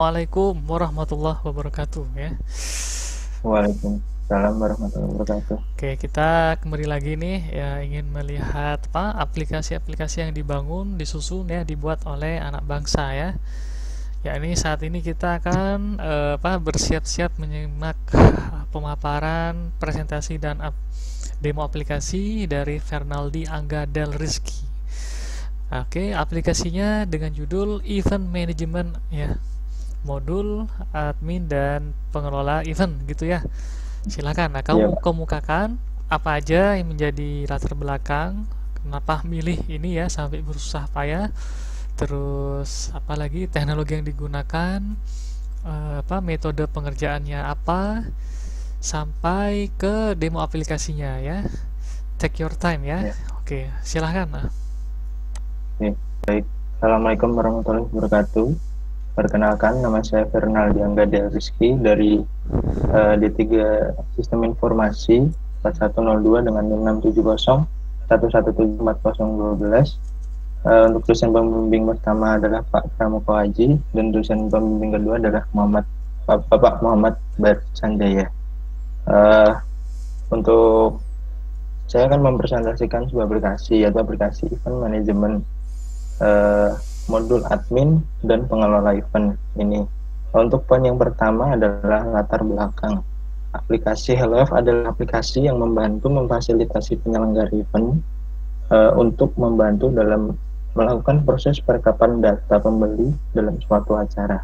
Waalaikumsalam warahmatullahi wabarakatuh ya. Waalaikumsalam warahmatullahi wabarakatuh. Oke, kita kembali lagi nih ya ingin melihat apa aplikasi-aplikasi yang dibangun, disusun ya, dibuat oleh anak bangsa ya. Ya ini saat ini kita akan bersiap-siap menyimak pemaparan, presentasi dan demo aplikasi dari Fernaldi Angga Del Rizky. Oke, aplikasinya dengan judul Event Management ya. Modul admin dan pengelola event gitu ya. Silakan. Nah, Iya, kamu Pak. kemukakan apa aja yang menjadi latar belakang, kenapa milih ini ya sampai berusaha payah, terus apalagi teknologi yang digunakan, metode pengerjaannya apa, sampai ke demo aplikasinya ya. Take your time ya. Ya, Oke, silahkan. Nah. oke. Baik. Assalamualaikum warahmatullahi wabarakatuh. Perkenalkan, nama saya Fernaldi Angga Del Rizky dari D3 Sistem Informasi 4102 dengan NIM 670 1174012. Untuk dosen pembimbing pertama adalah Pak Pramuko Haji dan dosen pembimbing kedua adalah Bapak Muhammad Barsanjaya. Untuk saya akan mempresentasikan sebuah aplikasi, yaitu aplikasi event management, modul admin dan pengelola event ini. Untuk poin yang pertama adalah latar belakang. Aplikasi HelloF adalah aplikasi yang membantu memfasilitasi penyelenggara event untuk membantu dalam melakukan proses perekapan data pembeli dalam suatu acara.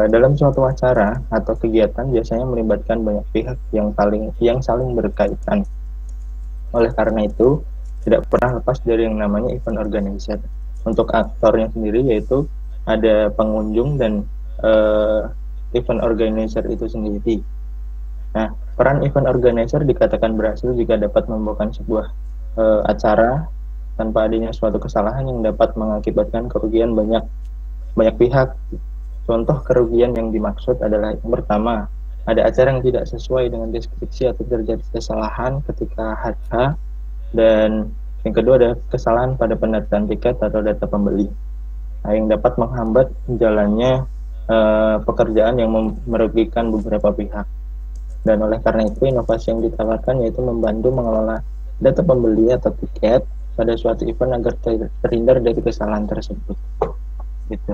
Dalam suatu acara atau kegiatan biasanya melibatkan banyak pihak yang saling berkaitan. Oleh karena itu, tidak pernah lepas dari yang namanya event organizer. Untuk aktornya sendiri yaitu ada pengunjung dan event organizer itu sendiri. Nah, peran event organizer dikatakan berhasil jika dapat membawakan sebuah acara tanpa adanya suatu kesalahan yang dapat mengakibatkan kerugian banyak pihak. Contoh kerugian yang dimaksud adalah yang pertama, ada acara yang tidak sesuai dengan deskripsi atau terjadi kesalahan ketika HH, dan yang kedua ada kesalahan pada pendataan tiket atau data pembeli, yang dapat menghambat jalannya pekerjaan yang merugikan beberapa pihak. Dan oleh karena itu, inovasi yang ditawarkan yaitu membantu mengelola data pembeli atau tiket pada suatu event agar terhindar dari kesalahan tersebut. Gitu.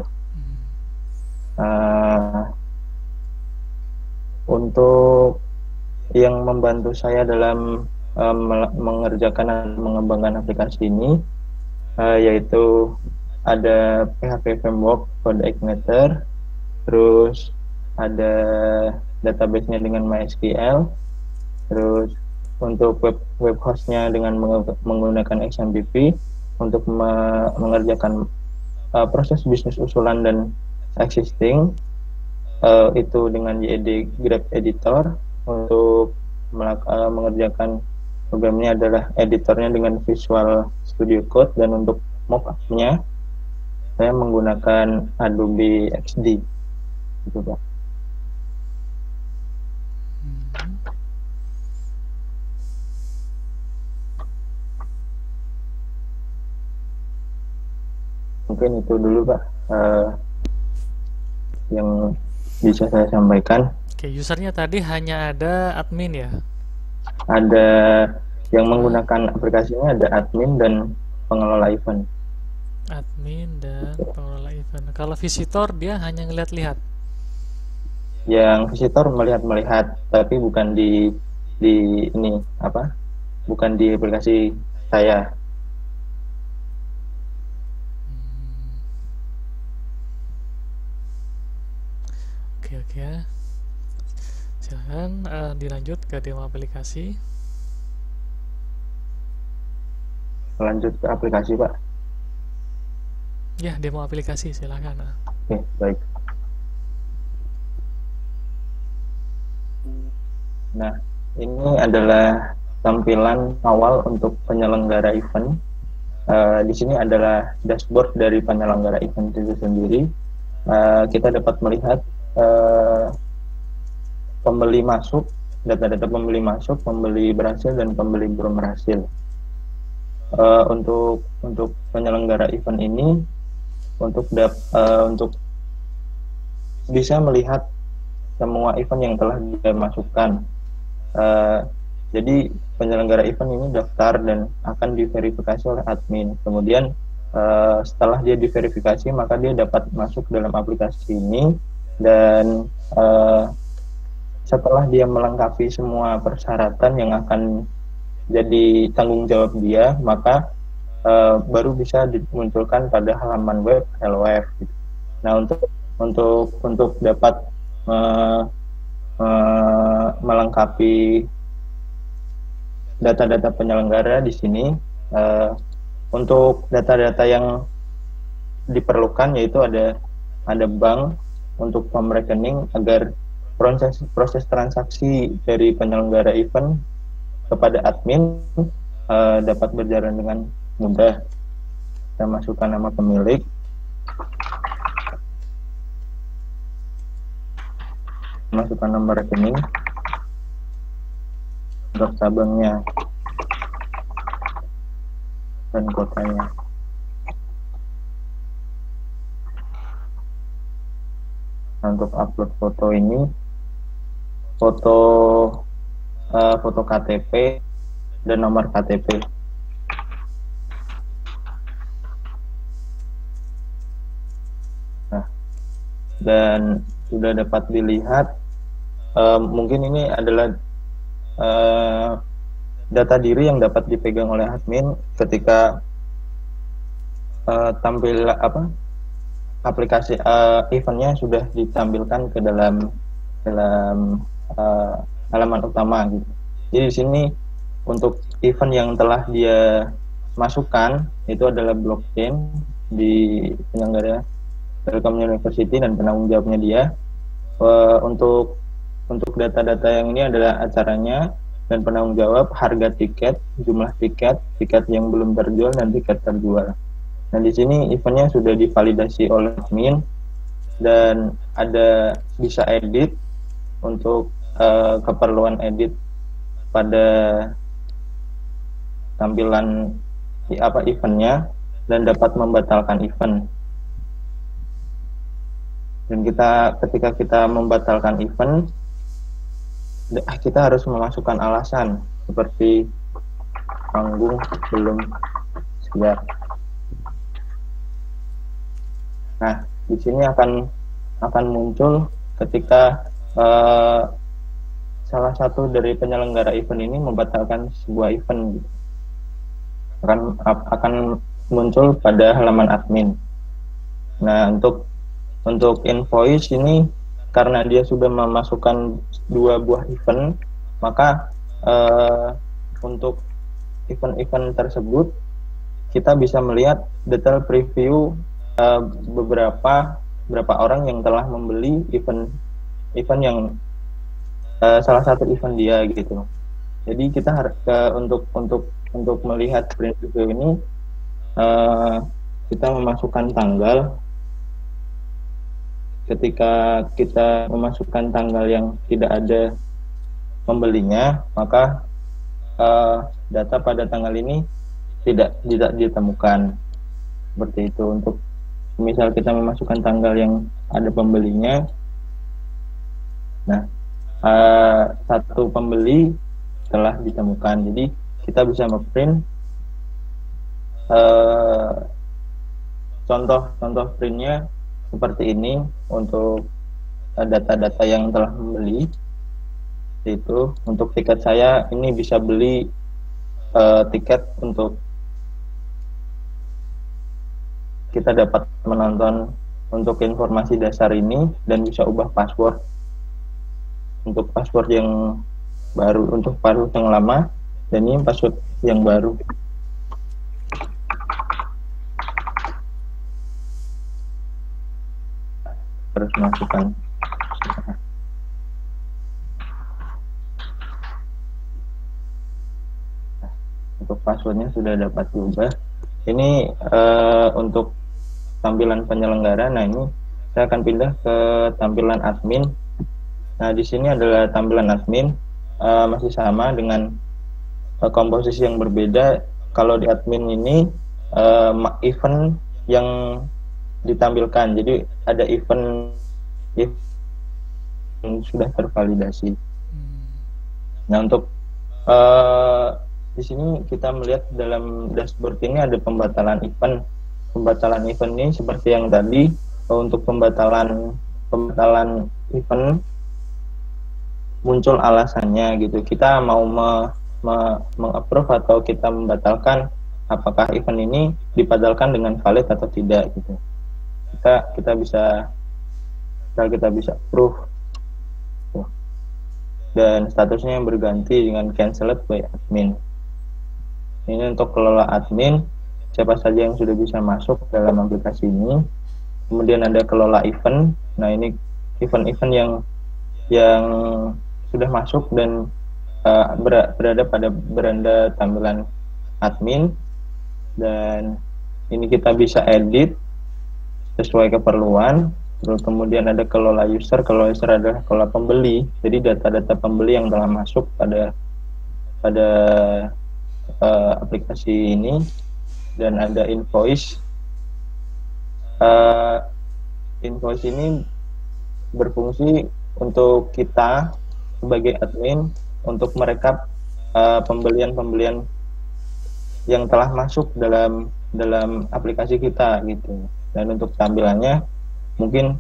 Untuk yang membantu saya dalam mengerjakan dan mengembangkan aplikasi ini yaitu ada PHP Framework Code Igniter, terus ada database-nya dengan MySQL, terus untuk web host-nya dengan menggunakan XMPP untuk mengerjakan proses bisnis usulan dan existing, itu dengan YED Graph Editor. Untuk mengerjakan programnya adalah editornya dengan Visual Studio Code, dan untuk mockup-nya saya menggunakan Adobe XD gitu, Pak. Mungkin itu dulu, Pak, yang bisa saya sampaikan. Oke, usernya tadi hanya ada admin ya. Ada yang menggunakan aplikasinya, ada admin dan pengelola event. Admin dan pengelola event. Kalau visitor dia hanya ngeliat-lihat. Yang visitor melihat-melihat, tapi bukan di ini apa? Bukan di aplikasi saya. Oke oke ya. Silahkan dilanjut ke demo aplikasi. Lanjut ke aplikasi, Pak. Ya, demo aplikasi silahkan. Oke, baik. Nah, ini adalah tampilan awal untuk penyelenggara event. Di sini adalah dashboard dari penyelenggara event itu sendiri. Kita dapat melihat pembeli masuk, data-data pembeli masuk, pembeli berhasil, dan pembeli belum berhasil. Untuk penyelenggara event ini, untuk bisa melihat semua event yang telah dia masukkan. Jadi penyelenggara event ini daftar dan akan diverifikasi oleh admin. Kemudian setelah dia diverifikasi, maka dia dapat masuk dalam aplikasi ini, dan setelah dia melengkapi semua persyaratan yang akan jadi tanggung jawab dia, maka baru bisa dimunculkan pada halaman web LOF. Gitu. Nah, untuk dapat melengkapi data-data penyelenggara di sini, untuk data-data yang diperlukan yaitu ada bank untuk form rekening agar proses transaksi dari penyelenggara event kepada admin dapat berjalan dengan mudah. Kita masukkan nama pemilik, masukkan nomor rekening untuk cabangnya dan kotanya. Nah, untuk upload foto ini, foto KTP dan nomor KTP. Nah, dan sudah dapat dilihat, mungkin ini adalah data diri yang dapat dipegang oleh admin ketika aplikasi eventnya sudah ditampilkan ke dalam halaman utama gitu. Jadi di sini untuk event yang telah dia masukkan itu adalah blockchain di penyelenggara Telkom University dan penanggung jawabnya dia. Untuk data-data yang ini adalah acaranya dan penanggung jawab, harga tiket, jumlah tiket yang belum terjual dan tiket terjual. Nah, di sini eventnya sudah divalidasi oleh admin dan ada bisa edit untuk keperluan edit pada tampilan eventnya dan dapat membatalkan event. Dan ketika kita membatalkan event, kita harus memasukkan alasan seperti panggung belum siap. Nah, di sini akan muncul ketika salah satu dari penyelenggara event ini membatalkan sebuah event, gitu. akan muncul pada halaman admin. Nah, untuk invoice ini, karena dia sudah memasukkan 2 buah event, maka untuk event-event tersebut kita bisa melihat detail preview beberapa orang yang telah membeli event yang salah satu event dia gitu. Jadi kita harus untuk melihat preview ini, kita memasukkan tanggal. Ketika kita memasukkan tanggal yang tidak ada pembelinya, maka data pada tanggal ini tidak ditemukan. Seperti itu. Untuk misal kita memasukkan tanggal yang ada pembelinya, nah satu pembeli telah ditemukan. Jadi kita bisa nge-print contoh printnya seperti ini untuk data-data yang telah membeli. Itu untuk tiket saya ini bisa beli tiket untuk kita dapat menonton untuk informasi dasar ini dan bisa ubah password untuk password yang baru, untuk password yang lama, dan ini password yang baru. Harus masukkan untuk passwordnya sudah dapat diubah. Ini untuk tampilan penyelenggara. Nah, ini saya akan pindah ke tampilan admin. Nah, di sini adalah tampilan admin, masih sama dengan komposisi yang berbeda. Kalau di admin ini event yang ditampilkan, jadi ada event yang sudah tervalidasi. Hmm. Nah, untuk eh, di sini kita melihat dalam dashboard ini ada pembatalan event. Pembatalan event ini seperti yang tadi, untuk pembatalan event muncul alasannya gitu. Kita mau mengapprove atau kita membatalkan apakah event ini dipadalkan dengan valid atau tidak gitu. Kita bisa approve dan statusnya yang berganti dengan cancelled by admin. Ini untuk kelola admin, siapa saja yang sudah bisa masuk dalam aplikasi ini. Kemudian ada kelola event. Nah, ini event-event yang sudah masuk dan berada pada beranda tampilan admin, dan ini kita bisa edit sesuai keperluan. Terus kemudian ada kelola user adalah kelola pembeli, jadi data-data pembeli yang telah masuk pada aplikasi ini. Dan ada invoice. Invoice ini berfungsi untuk kita sebagai admin untuk merekap pembelian yang telah masuk dalam aplikasi kita gitu. Dan untuk tampilannya mungkin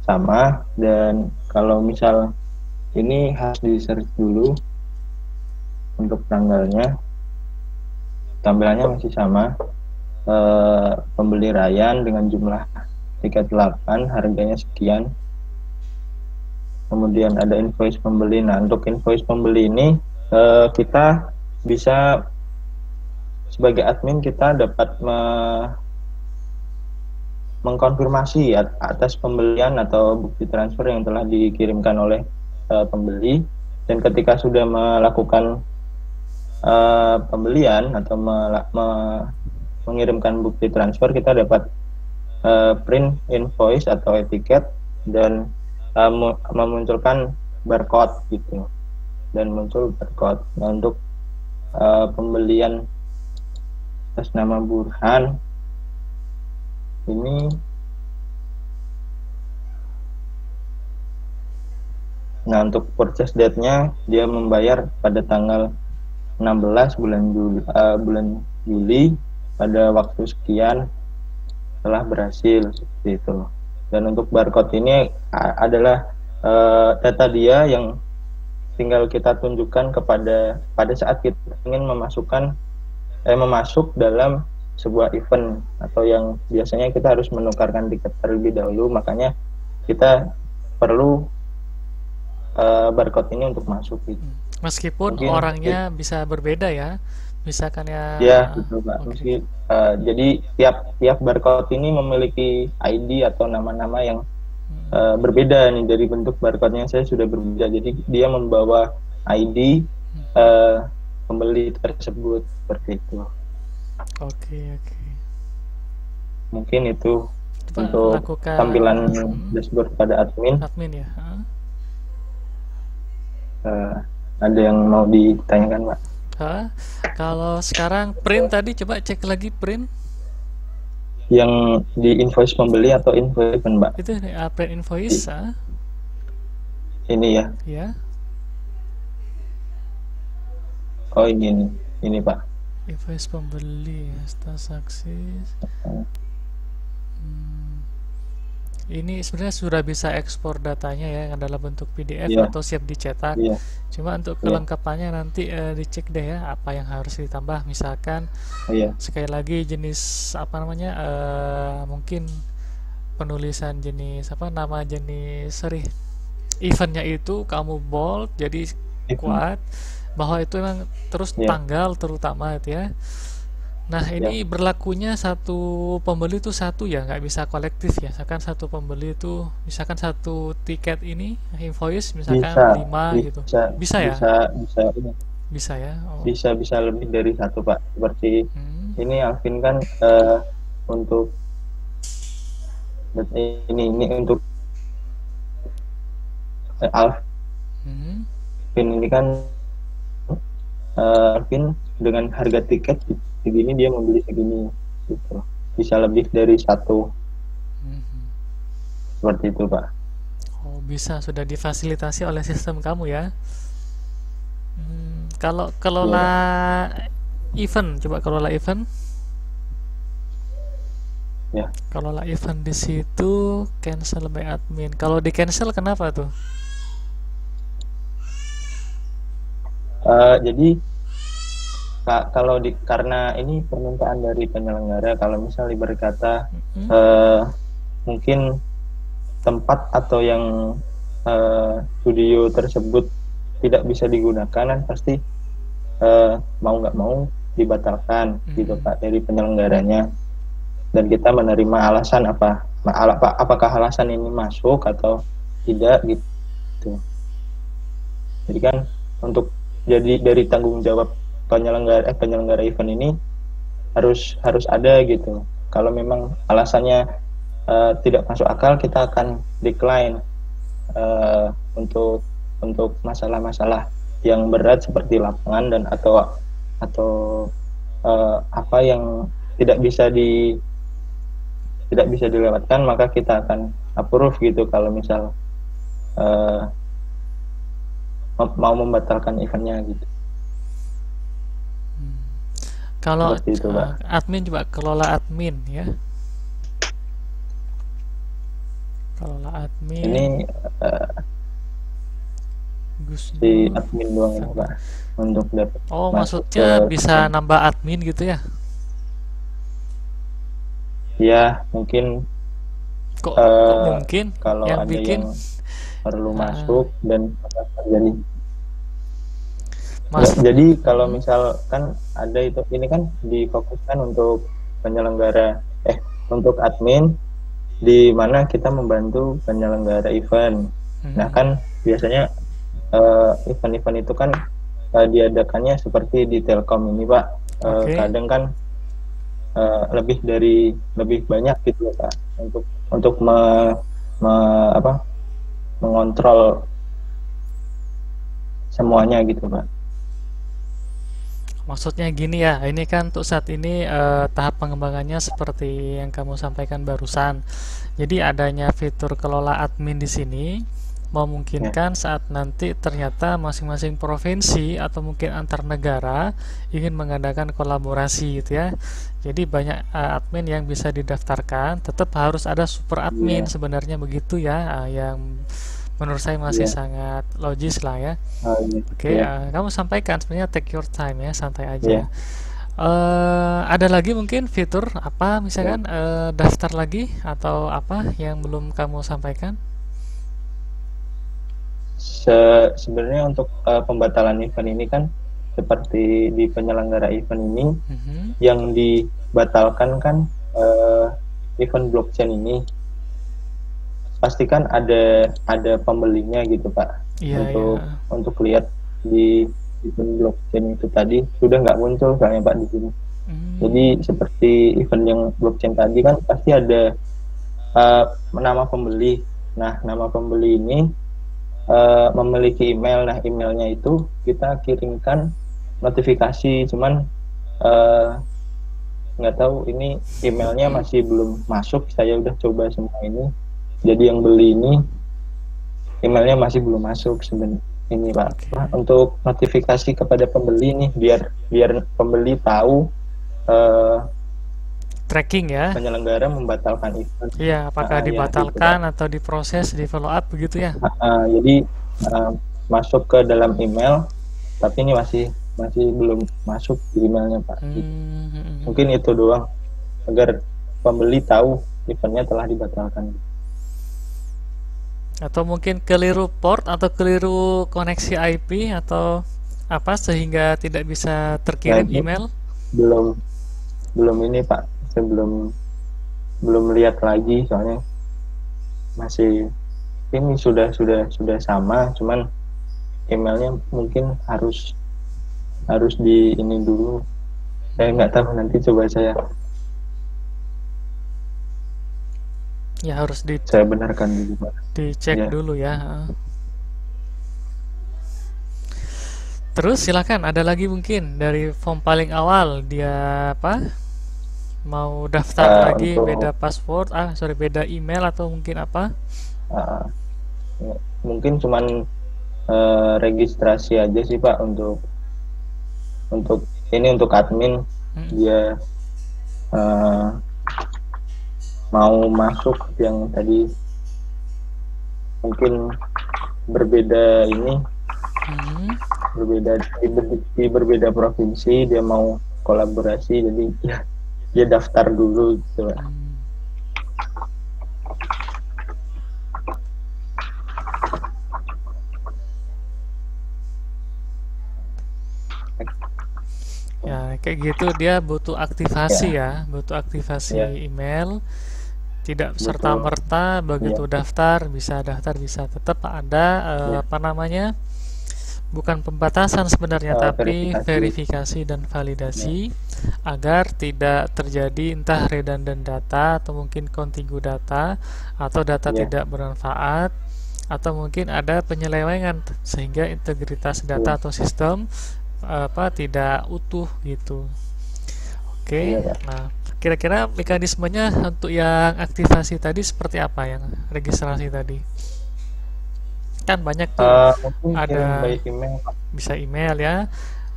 sama, dan kalau misal ini harus di search dulu untuk tanggalnya. Tampilannya masih sama, pembeli Ryan dengan jumlah tiket 8, harganya sekian. Kemudian ada invoice pembeli. Nah, untuk invoice pembeli ini kita bisa sebagai admin kita dapat mengkonfirmasi atas pembelian atau bukti transfer yang telah dikirimkan oleh pembeli. Dan ketika sudah melakukan pembelian atau mengirimkan bukti transfer, kita dapat print invoice atau etiket dan memunculkan barcode gitu, dan muncul barcode. Nah, untuk pembelian atas nama Burhan ini, nah untuk purchase date-nya dia membayar pada tanggal 16 bulan Juli pada waktu sekian, telah berhasil seperti itu. Dan untuk barcode ini adalah data dia yang tinggal kita tunjukkan pada saat kita ingin masuk dalam sebuah event, atau yang biasanya kita harus menukarkan tiket terlebih dahulu. Makanya kita perlu barcode ini untuk masuk gitu. Meskipun Mungkin orangnya bisa berbeda ya, misalkan ya. Ya, betul Pak. Okay. Jadi tiap barcode ini memiliki ID atau nama-nama yang berbeda nih. Dari bentuk barcode-nya saya sudah berbeda. Jadi dia membawa ID pembeli tersebut seperti itu. Oke. Mungkin itu Coba untuk lakukan tampilan dashboard pada admin. Admin ya. Ada yang mau ditanyakan Pak? Kalau sekarang print tadi, coba cek lagi print. Yang di invoice pembeli atau invoice Mbak? Itu print invoice. Ini ya? Ya. Oh ini Pak. Invoice pembeli, transaksi. Ini sebenarnya sudah bisa ekspor datanya ya dalam bentuk PDF atau siap dicetak. Cuma untuk kelengkapannya nanti dicek deh ya apa yang harus ditambah. Misalkan sekali lagi jenis apa namanya, mungkin penulisan jenis nama jenis eventnya itu kamu bold jadi kuat, bahwa itu memang terus tanggal terutama itu ya. Nah, ini berlakunya satu pembeli itu satu ya, nggak bisa kolektif ya. Misalkan satu pembeli itu, misalkan satu tiket ini invoice misalkan 5 gitu. Bisa ya? Bisa ya. Bisa lebih dari satu Pak. Seperti ini Alvin kan untuk ini untuk Alvin ini kan Alvin dengan harga tiket segini dia membeli segini gitu. Bisa lebih dari satu. Seperti itu Pak. Oh, bisa sudah difasilitasi oleh sistem kamu ya. Kalau Iya kelola Pak. event, coba kelola event. Ya. Kelola event di situ cancel by admin. Kalau di cancel kenapa tuh? Jadi kalau karena ini permintaan dari penyelenggara, kalau misalnya berkata Hmm? mungkin tempat atau yang studio tersebut tidak bisa digunakan, kan pasti mau nggak mau dibatalkan gitu Hmm. Pak dari penyelenggaranya, dan kita menerima alasan apakah alasan ini masuk atau tidak gitu. Jadi kan untuk jadi dari tanggung jawab penyelenggara event ini harus ada gitu. Kalau memang alasannya tidak masuk akal, kita akan decline untuk masalah-masalah yang berat seperti lapangan dan atau apa yang tidak bisa dilewatkan, maka kita akan approve gitu kalau misal uh, mau membatalkan eventnya gitu. Kalau Seperti itu Pak. admin, coba kelola admin ya. Kelola admin, Ini Gus si Nur. admin doang ini Pak untuk dapat Oh, masuk ke maksudnya bisa event. nambah admin gitu ya? Ya mungkin Kok mungkin kalau yang ada bikin yang perlu ah, masuk dan terjadi. Mas? Jadi kalau Hmm? misal kan ada itu, ini kan difokuskan untuk penyelenggara untuk admin, di mana kita membantu penyelenggara event. Nah Hmm. kan biasanya event-event itu kan diadakannya seperti di Telkom ini Pak. Oke. Kadang kan lebih banyak gitu ya Pak untuk apa, mengontrol semuanya gitu Pak. Maksudnya gini ya, ini kan untuk saat ini tahap pengembangannya seperti yang kamu sampaikan barusan. Jadi adanya fitur kelola admin di sini Ya, memungkinkan saat nanti ternyata masing-masing provinsi atau mungkin antar negara ingin mengadakan kolaborasi gitu ya. Jadi banyak admin yang bisa didaftarkan, tetap harus ada super admin iya, sebenarnya begitu ya, yang menurut saya masih iya, sangat logis lah ya. iya, Oke, iya, kamu sampaikan sebenarnya take your time ya, santai aja. iya, Ada lagi mungkin fitur apa iya. misalkan daftar lagi atau apa yang belum kamu sampaikan? Sebenarnya untuk pembatalan event ini kan seperti di penyelenggara event ini Mhm. yang dibatalkan kan eh, event blockchain ini pastikan ada pembelinya gitu Pak. Iya, iya. Untuk lihat di event blockchain itu tadi sudah nggak muncul soalnya Pak di sini. Jadi Hmm, seperti event yang blockchain tadi kan pasti ada nama pembeli. Nah, nama pembeli ini memiliki email. Nah, emailnya itu kita kirimkan notifikasi. Cuman eh, nggak tahu ini emailnya masih belum masuk. Saya udah coba semua ini. Jadi yang beli ini emailnya masih belum masuk sebenarnya ini Pak. Nah, oke. untuk notifikasi kepada pembeli nih biar biar pembeli tahu eh, Tracking ya. penyelenggara membatalkan event. Iya, apakah Ya gitu Pak. dibatalkan atau diproses, di follow up begitu ya? Jadi uh, masuk ke dalam email, tapi ini masih masih belum masuk di emailnya Pak. Hmm, hmm, hmm, Mungkin hmm. itu doang agar pembeli tahu eventnya telah dibatalkan. Atau mungkin keliru port atau keliru koneksi IP atau apa sehingga tidak bisa Nah terkirim ini email? belum belum ini Pak, saya belum lihat lagi soalnya masih ini sudah sama, cuman emailnya mungkin harus harus di ini dulu. Saya nggak tahu, nanti coba Ya harus saya benarkan dulu Pak. dicek Ya. dulu ya. Terus silakan ada lagi mungkin dari form paling awal dia apa? Mau daftar lagi beda Untuk password, sorry beda email atau mungkin apa? uh, Mungkin cuman registrasi aja sih Pak untuk ini, untuk admin dia mau masuk yang tadi mungkin berbeda ini, berbeda di berbeda provinsi, dia mau kolaborasi, jadi ya dia daftar dulu gitu Pak. Ya, kayak gitu dia butuh aktivasi ya, butuh aktivasi email. Tidak serta-merta begitu daftar bisa tetap ada apa namanya? Bukan pembatasan sebenarnya, tapi verifikasi dan validasi agar tidak terjadi entah redundant data atau mungkin kontigu data atau data tidak bermanfaat, atau mungkin ada penyelewengan sehingga integritas data atau sistem tidak utuh gitu. Oke. Nah, kira-kira mekanismenya untuk yang aktivasi tadi seperti apa, yang registrasi tadi? Kan banyak tuh, ada email. Bisa email ya.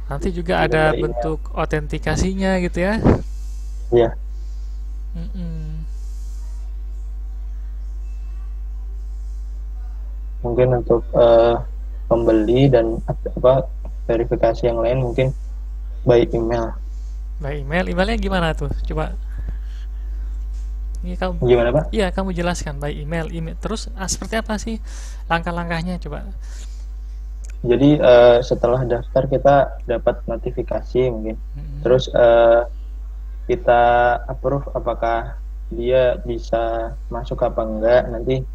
Nanti juga ada bentuk autentikasinya gitu ya. Iya. Mungkin untuk pembeli dan verifikasi yang lain mungkin by email. By email, emailnya gimana tuh? Coba. Ini kamu gimana Pak? Iya, kamu jelaskan by email. Terus seperti apa sih langkah-langkahnya coba? Jadi setelah daftar kita dapat notifikasi mungkin. Terus kita approve apakah dia bisa masuk apa enggak, nanti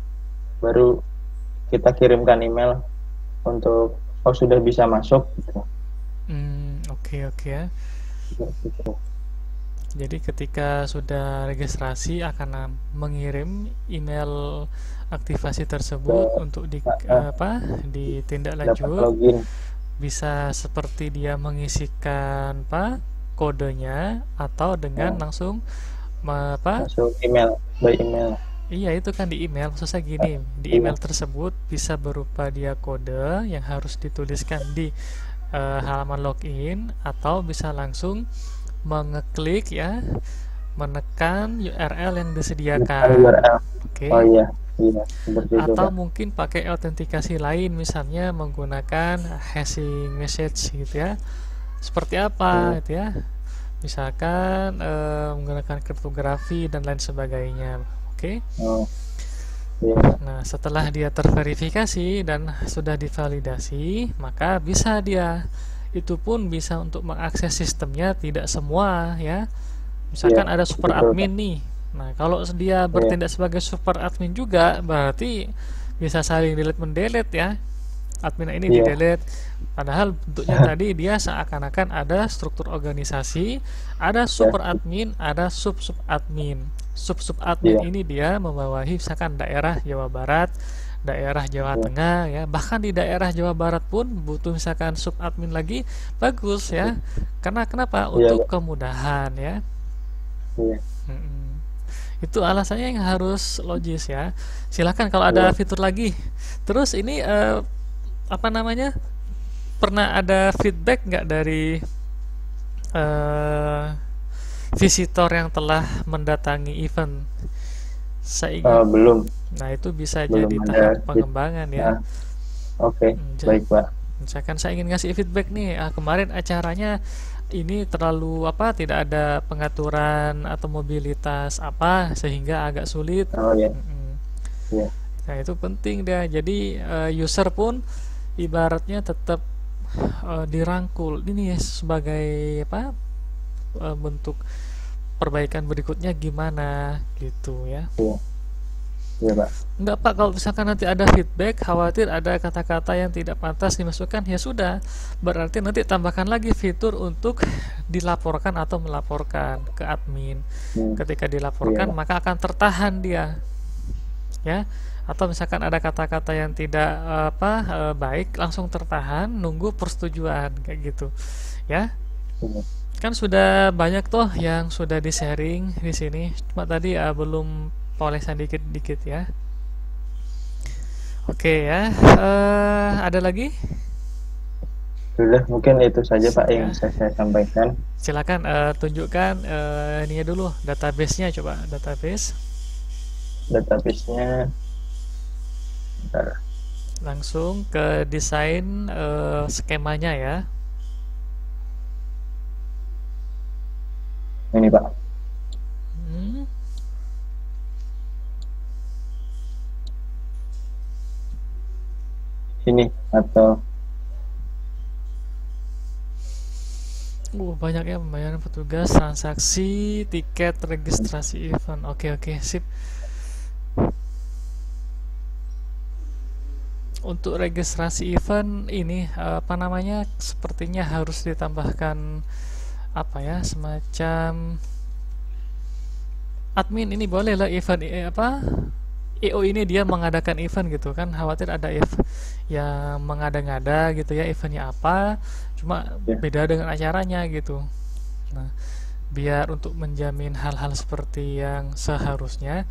baru kita kirimkan email untuk sudah bisa masuk gitu. Oke ya. Jadi ketika sudah registrasi akan mengirim email aktivasi tersebut untuk ditindaklanjut. Bisa seperti dia mengisikan kodenya atau dengan langsung masuk email by email. Iya, itu kan di email. Maksudnya gini, di email tersebut bisa berupa dia kode yang harus dituliskan di halaman login, atau bisa langsung mengeklik ya, menekan URL yang disediakan. Oke. Oh iya, atau mungkin pakai autentikasi lain, misalnya menggunakan hashing message gitu ya. Seperti apa gitu ya? Misalkan menggunakan kriptografi dan lain sebagainya. Oke. Nah, setelah dia terverifikasi dan sudah divalidasi, maka bisa dia, itu pun bisa untuk mengakses sistemnya, tidak semua ya. Misalkan ada super admin nih. Nah, kalau dia bertindak sebagai super admin juga, berarti bisa saling delete mendelete ya. Admin ini di-delete. Padahal bentuknya tadi dia seakan-akan ada struktur organisasi, ada super admin, ada sub-sub admin. Sub-sub admin ini dia membawahi misalkan daerah Jawa Barat, daerah Jawa Tengah ya. Bahkan di daerah Jawa Barat pun butuh misalkan sub admin lagi, bagus ya. Karena kenapa? Untuk kemudahan ya. Itu alasannya yang harus logis ya. Silakan kalau ada fitur lagi. Terus ini pernah ada feedback nggak dari visitor yang telah mendatangi event? Belum. Nah, itu bisa jadi tahap pengembangan ya. Oke, baik Pak. Misalkan saya ingin ngasih feedback nih, kemarin acaranya ini terlalu tidak ada pengaturan atau mobilitas sehingga agak sulit. Nah, itu penting dia. Jadi user pun ibaratnya tetap dirangkul ini ya, sebagai bentuk perbaikan berikutnya gimana gitu ya. Iya Pak. Enggak Pak, kalau misalkan nanti ada feedback, khawatir ada kata-kata yang tidak pantas dimasukkan, ya sudah, berarti nanti tambahkan lagi fitur untuk dilaporkan atau melaporkan ke admin. Ketika dilaporkan maka akan tertahan dia ya. Atau misalkan ada kata-kata yang tidak baik, langsung tertahan, nunggu persetujuan kayak gitu ya. Kan sudah banyak toh yang sudah di sharing di sini, cuma tadi belum polesan dikit-dikit ya. Oke ya. Ada lagi? Sudah, mungkin itu saja Pak yang Sudah. bisa saya sampaikan. Silakan tunjukkan ininya dulu, database-nya coba, database. Database-nya, bentar. Langsung ke desain skemanya ya. Ini Pak. Hmm. Sini atau Banyak ya pembayaran petugas, transaksi, tiket, registrasi event. Oke, oke, sip. Untuk registrasi event ini apa namanya? Sepertinya harus ditambahkan apa ya? Semacam admin ini boleh lah event apa? EO ini dia mengadakan event gitu kan, khawatir ada yang mengada-ngada gitu ya, eventnya apa, cuma ya. beda dengan acaranya gitu. Nah, biar untuk menjamin hal-hal seperti yang seharusnya,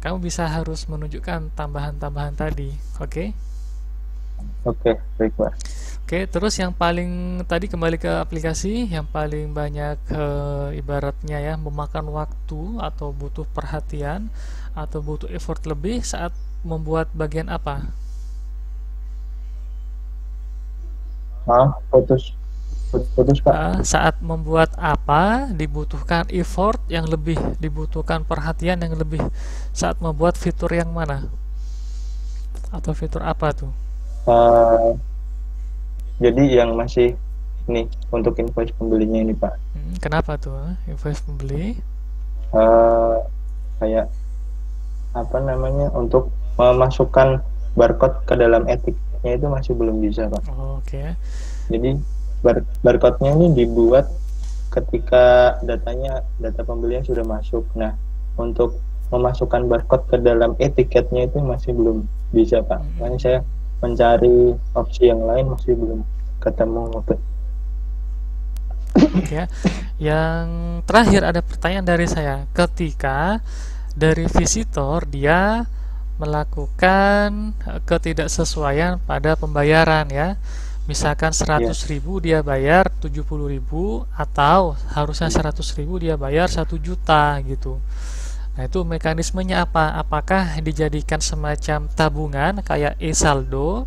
kamu bisa harus menunjukkan tambahan-tambahan tadi. Oke? Oke, baik Pak. Oke, terus yang paling tadi kembali ke aplikasi, yang paling banyak ibaratnya ya memakan waktu atau butuh perhatian atau butuh effort lebih saat membuat bagian apa? Putus Pak. Saat membuat apa dibutuhkan effort yang lebih, dibutuhkan perhatian yang lebih saat membuat fitur yang mana? Atau fitur apa tuh? Jadi yang masih nih untuk invoice pembelinya ini Pak. Kenapa tuh invoice pembeli? Kayak apa namanya, untuk memasukkan barcode ke dalam etiknya itu masih belum bisa Pak. Oke. Jadi barcode-nya ini dibuat ketika data pembelian sudah masuk. Nah, untuk memasukkan barcode ke dalam etiketnya itu masih belum bisa Pak. Makanya saya mencari opsi yang lain masih belum ketemu. Oke. Yang terakhir ada pertanyaan dari saya. Ketika dari visitor dia melakukan ketidaksesuaian pada pembayaran ya. Misalkan 100.000 dia bayar 70.000, atau harusnya 100.000 dia bayar 1 juta gitu. Nah, itu mekanismenya apa? Apakah dijadikan semacam tabungan kayak e-saldo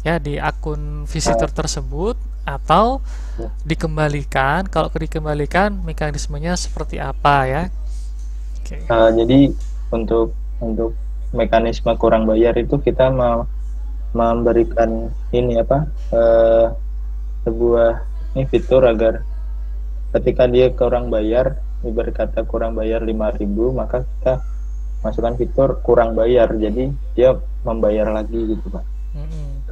ya di akun visitor tersebut, atau dikembalikan? Kalau dikembalikan mekanismenya seperti apa ya? Jadi untuk mekanisme kurang bayar itu kita memberikan ini apa, sebuah ini fitur agar ketika dia kurang bayar, ibarat kata kurang bayar 5.000, maka kita masukkan fitur kurang bayar, jadi dia membayar lagi gitu Pak,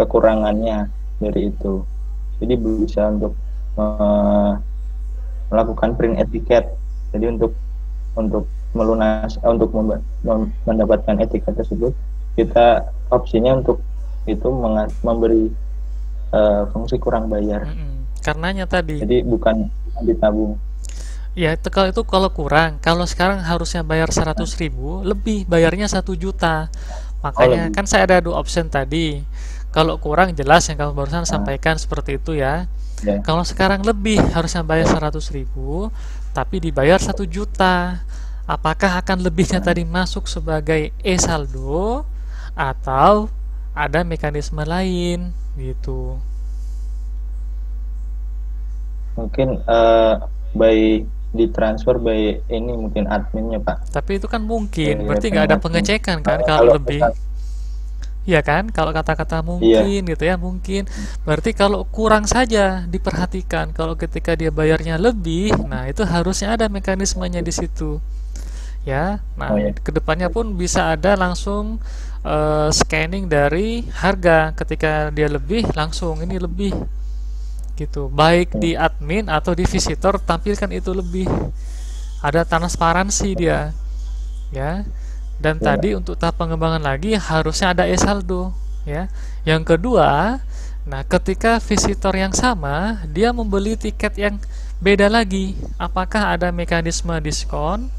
kekurangannya dari itu. Jadi bisa untuk melakukan print etiket. Jadi untuk mendapatkan etiket tersebut, kita opsinya untuk itu memberi fungsi kurang bayar. Karenanya tadi. Jadi bukan ditabung. Ya, itu kalau kurang. Kalau sekarang harusnya bayar 100.000, lebih bayarnya 1 juta. Makanya kan saya ada 2 option tadi. Kalau kurang jelas yang kamu barusan sampaikan seperti itu ya. Kalau sekarang lebih harusnya bayar 100.000, tapi dibayar 1 juta. Apakah akan lebihnya tadi masuk sebagai e-saldo atau ada mekanisme lain gitu? Mungkin ditransfer by ini mungkin adminnya Pak. Tapi itu kan mungkin, berarti nggak ada pengecekan kan kalau lebih. Iya kan, kalau kata-kata mungkin gitu ya, mungkin. Berarti kalau kurang saja diperhatikan. Kalau ketika dia bayarnya lebih, nah itu harusnya ada mekanismenya di situ. Ya, nah kedepannya pun bisa ada langsung scanning dari harga. Ketika dia lebih, langsung ini lebih gitu, baik di admin atau di visitor tampilkan itu lebih, ada transparansi dia ya. Dan tadi untuk tahap pengembangan lagi harusnya ada e-saldo ya. Yang kedua, nah ketika visitor yang sama dia membeli tiket yang beda lagi, apakah ada mekanisme diskon?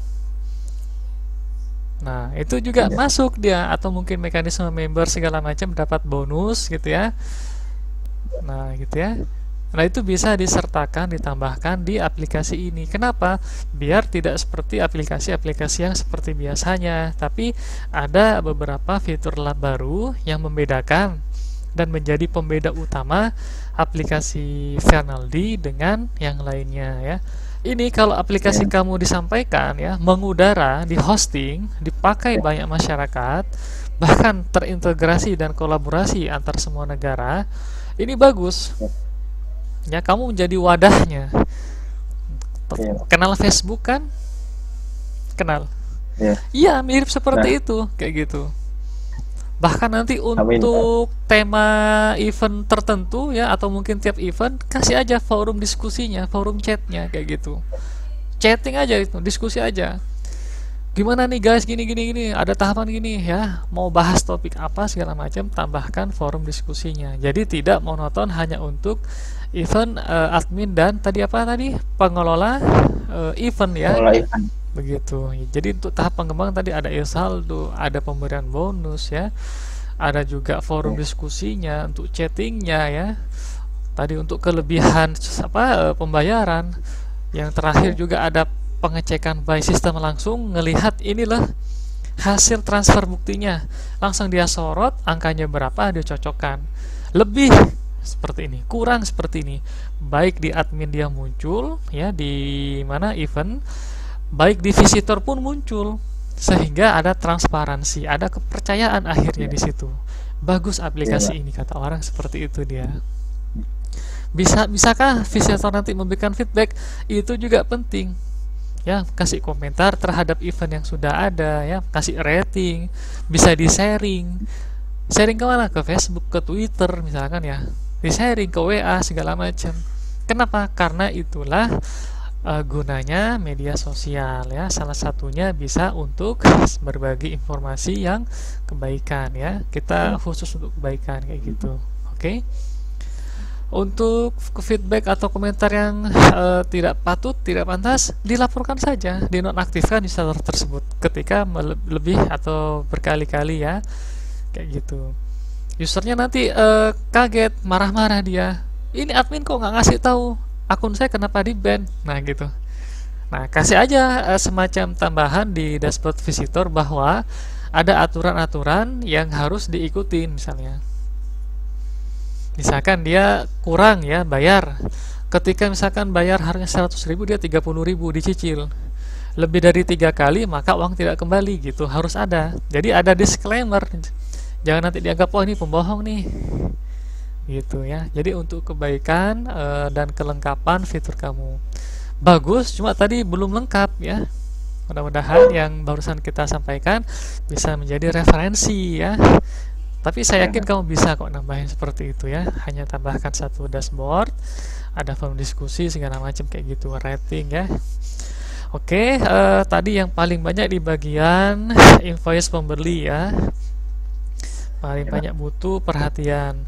Nah, itu juga Iya. masuk dia, atau mungkin mekanisme member segala macam dapat bonus gitu ya. Nah, gitu ya. Nah, itu bisa disertakan, ditambahkan di aplikasi ini. Kenapa? Biar tidak seperti aplikasi-aplikasi yang seperti biasanya, tapi ada beberapa fitur baru yang membedakan dan menjadi pembeda utama aplikasi Fernaldi dengan yang lainnya ya. Ini kalau aplikasi Ya. kamu disampaikan ya, mengudara, di hosting, dipakai banyak masyarakat, bahkan terintegrasi dan kolaborasi antar semua negara, ini bagus. Ya, kamu menjadi wadahnya. Iya. Kenal Facebook kan? Kenal. Iya. Iya, mirip Nah, seperti itu, kayak gitu. Bahkan nanti amin, Pak. untuk tema event tertentu ya, atau mungkin tiap event kasih aja forum diskusinya, forum chatnya kayak gitu. Chatting aja itu, diskusi aja. Gimana nih guys, gini gini gini, ada tahapan gini ya, mau bahas topik apa segala macam, tambahkan forum diskusinya. Jadi tidak monoton hanya untuk event, admin dan tadi apa tadi, pengelola event ya. Pengelola event. Begitu. Jadi untuk tahap pengembangan tadi ada saldo, ada pemberian bonus ya, ada juga forum Iya. diskusinya, untuk chattingnya ya. Tadi untuk kelebihan pembayaran. Yang terakhir Iya. juga ada pengecekan by sistem, langsung ngelihat inilah hasil transfer buktinya. Langsung dia sorot angkanya berapa, dia cocokkan. Lebih seperti ini, kurang seperti ini. Baik di admin dia muncul ya, di mana event, baik di visitor pun muncul, sehingga ada transparansi, ada kepercayaan akhirnya Iya. di situ. Bagus Iya, aplikasi Pak. ini, kata orang seperti itu dia. Bisakah visitor nanti memberikan feedback? Itu juga penting. Ya, kasih komentar terhadap event yang sudah ada ya, kasih rating, bisa di-sharing. Sharing kemana? Ke Facebook, ke Twitter misalkan ya. Di-sharing ke WA segala macam. Kenapa? Karena itulah gunanya media sosial ya, salah satunya bisa untuk berbagi informasi yang kebaikan ya, kita Iya. khusus untuk kebaikan kayak gitu. Oke. Untuk feedback atau komentar yang tidak patut, tidak pantas, dilaporkan saja, dinonaktifkan user tersebut ketika lebih atau berkali-kali ya, kayak gitu. Usernya nanti kaget, marah-marah dia, ini admin kok nggak ngasih tahu akun saya kenapa di ban. Nah gitu. Nah, kasih aja semacam tambahan di dashboard visitor bahwa ada aturan-aturan yang harus diikutin. Misalkan dia kurang ya bayar, ketika misalkan bayar harga 100.000, dia 30.000 dicicil, lebih dari 3 kali maka uang tidak kembali, gitu harus ada. Jadi ada disclaimer, jangan nanti dianggap wah ini pembohong nih, gitu ya. Jadi untuk kebaikan dan kelengkapan fitur kamu bagus, cuma tadi belum lengkap ya. Mudah-mudahan yang barusan kita sampaikan bisa menjadi referensi ya. Tapi saya yakin Ya. kamu bisa kok nambahin seperti itu ya. Hanya tambahkan satu dashboard, ada forum diskusi segala macam kayak gitu, rating ya. Oke, tadi yang paling banyak di bagian invoice pembeli ya. Paling Ya. banyak butuh perhatian.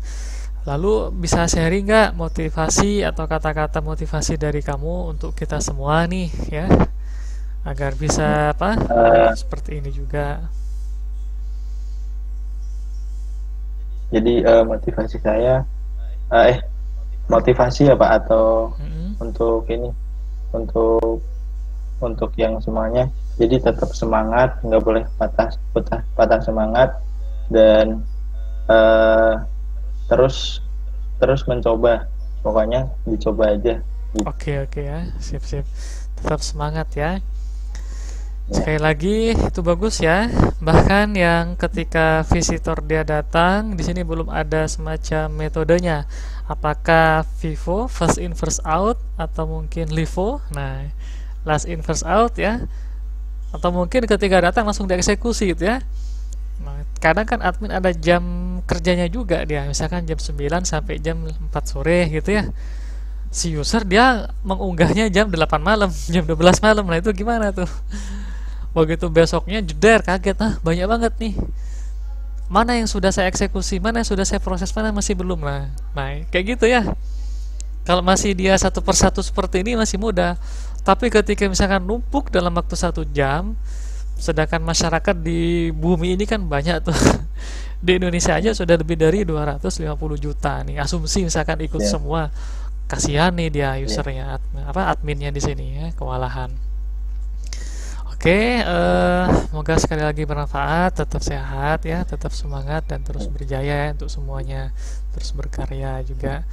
Lalu bisa sharing nggak motivasi atau kata-kata motivasi dari kamu untuk kita semua nih ya, agar bisa seperti ini juga. Jadi motivasi saya, motivasi ya Pak, atau Mm-mm. untuk ini, untuk yang semuanya. Jadi tetap semangat, nggak boleh patah semangat, dan eh, terus mencoba. Pokoknya dicoba aja. Gitu. Oke ya, sip. Tetap semangat ya. Ya. Sekali lagi itu bagus ya. Bahkan yang ketika visitor dia datang, di sini belum ada semacam metodenya. Apakah FIFO, first in first out, atau mungkin LIFO, nah last in first out ya. Atau mungkin ketika datang langsung dieksekusi gitu ya. Nah, kadang kan admin ada jam kerjanya juga dia, misalkan jam 9 sampai jam 4 sore gitu ya. Si user dia mengunggahnya jam 8 malam, jam 12 malam. Nah, itu gimana tuh? Begitu besoknya jeder, kaget, banyak banget nih. Mana yang sudah saya eksekusi, mana yang sudah saya proses, mana masih belum. Nah, kayak gitu ya. Kalau masih dia satu persatu seperti ini masih mudah. Tapi ketika misalkan numpuk dalam waktu 1 jam, Sedangkan masyarakat di bumi ini kan banyak tuh. Di Indonesia aja sudah lebih dari 250 juta nih. Asumsi misalkan ikut Ya, semua, kasihan nih dia ya, usernya, adminnya di sini ya, kewalahan. Oke, semoga sekali lagi bermanfaat, tetap sehat ya, tetap semangat dan terus ya. berjaya ya untuk semuanya, terus berkarya juga.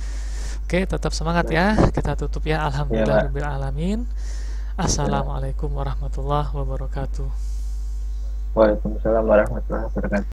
Oke, tetap semangat Baik. ya. Kita tutup ya. Ya, Pak. Alhamdulillahirabbil alamin. Ya. Assalamualaikum warahmatullahi wabarakatuh. Waalaikumsalam warahmatullahi wabarakatuh.